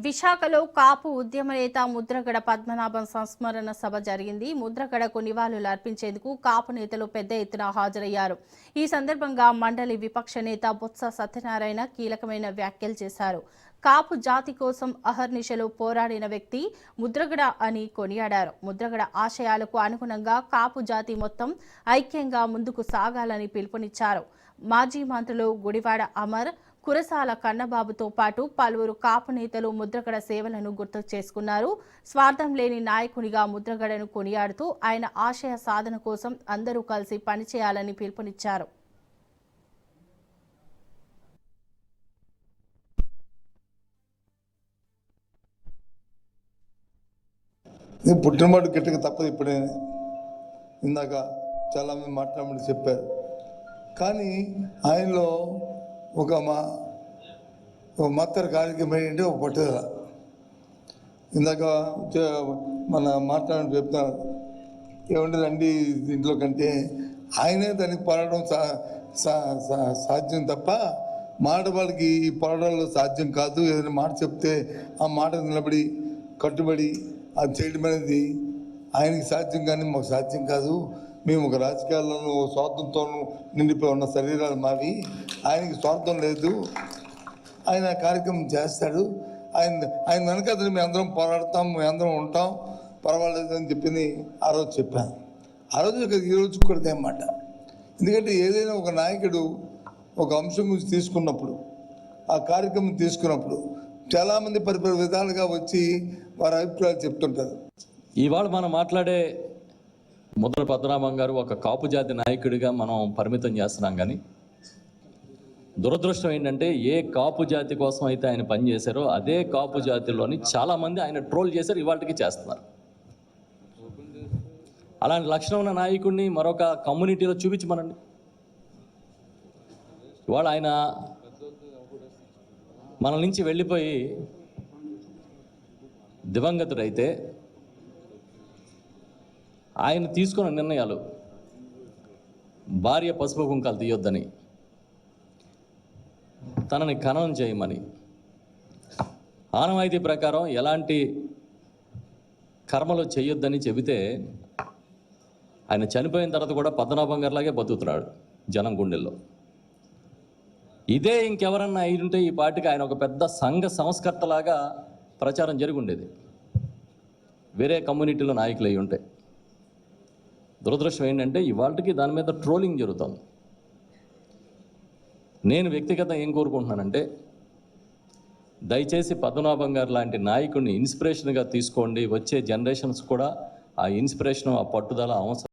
విశాఖలో కాపు ఉద్యమ నేత ముద్రగడ పద్మనాభం సంస్మరణ సభ జరిగింది. ముద్రగడకు నివాళులు అర్పించేందుకు కాపు నేతలు పెద్ద ఎత్తున హాజరయ్యారు. ఈ సందర్భంగా మండలి విపక్ష నేత బొత్స సత్యనారాయణ కీలకమైన వ్యాఖ్యలు చేశారు. కాపు జాతి కోసం అహర్నిశలు పోరాడిన వ్యక్తి ముద్రగడ అని కొనియాడారు. ముద్రగడ ఆశయాలకు అనుగుణంగా కాపు జాతి మొత్తం ఐక్యంగా ముందుకు సాగాలని పిలుపునిచ్చారు. మాజీ మంత్రులు గుడివాడ అమర్, కురసాల కన్నబాబుతో పాటు పలువురు కాపు నేతలు ముద్రగడ సేవలను గుర్తు చేసుకున్నారు. స్వార్థం లేని నాయకునిగా ముద్రగడను కొనియాడుతూ ఆయన ఆశయ సాధన కోసం అందరూ కలిసి పనిచేయాలని పిలుపునిచ్చారు. పుట్టినవాడు గట్టిగా తప్పదు. ఇప్పుడే ఇందాక చాలామంది మాట్లాడమని చెప్పారు. కానీ ఆయనలో ఒక మాత్ర కార్యక్రమం ఏంటంటే ఒక పట్టుదల. ఇందాక మన మాట్లాడడం చెప్తున్నారు ఏమంటే రండి దీంట్లో కంటే ఆయనే దానికి పోరాడడం సాధ్యం తప్ప మాట వాళ్ళకి ఈ పోరాటంలో సాధ్యం కాదు. ఏదైనా మాట చెప్తే ఆ మాట నిలబడి కట్టుబడి అది చేయడం అనేది ఆయనకి సాధ్యం కానీ మాకు సాధ్యం కాదు. మేము ఒక రాజకీయాల్లోనూ స్వార్థంతోనూ నిండిపోయి ఉన్న శరీరాలు మావి. ఆయనకి స్వార్థం లేదు. ఆయన కార్యక్రమం చేస్తాడు. ఆయన వెనక అతను మేము అందరం పోరాడతాం, మేము అందరం ఉంటాం, పర్వాలేదు అని చెప్పింది ఆ రోజు చెప్పాను. ఆ రోజు ఈరోజు కూడా అన్నమాట. ఎందుకంటే ఏదైనా ఒక నాయకుడు ఒక అంశం గురించి తీసుకున్నప్పుడు, ఆ కార్యక్రమం తీసుకున్నప్పుడు చాలామంది పరిపరి విధాలుగా వచ్చి వారి అభిప్రాయాలు చెప్తుంటారు. ఇవాళ మనం మాట్లాడే ముద్ర పద్మనాభం గారు ఒక కాపు జాతి నాయకుడిగా మనం పరిమితం చేస్తున్నాం. కానీ దురదృష్టం ఏంటంటే ఏ కాపు జాతి కోసం అయితే ఆయన పనిచేశారో అదే కాపు జాతిలోని చాలామంది ఆయన ట్రోల్ చేశారు, ఇవాళకి చేస్తున్నారు. అలాంటి లక్షణం ఉన్న నాయకుడిని మరొక కమ్యూనిటీలో చూపించమనండి. ఇవాళ ఆయన మన నుంచి వెళ్ళిపోయి దివంగతుడైతే ఆయన తీసుకున్న నిర్ణయాలు భార్య పసుపు కుంకాలు తీయొద్దని, తనని ఖననం చేయమని, ఆనవాయితీ ప్రకారం ఎలాంటి కర్మలు చేయొద్దని చెబితే ఆయన చనిపోయిన తర్వాత కూడా పద్మనాభం గారిలాగే బతుకుతున్నాడు జనం గుండెల్లో. ఇదే ఇంకెవరన్నా అయి ఉంటే ఈ పార్టీకి ఆయన ఒక పెద్ద సంఘ సంస్కర్తలాగా ప్రచారం జరిగి ఉండేది. వేరే కమ్యూనిటీలో నాయకులు అయి ఉంటే. దురదృష్టం ఏంటంటే ఇవాళకి దాని మీద ట్రోలింగ్ జరుగుతుంది. నేను వ్యక్తిగతంగా ఏం కోరుకుంటున్నానంటే దయచేసి పద్మనాభం గారు లాంటి నాయకుడిని ఇన్స్పిరేషన్గా తీసుకోండి. వచ్చే జనరేషన్స్ కూడా ఆ ఇన్స్పిరేషన్, ఆ పట్టుదల అవసరం.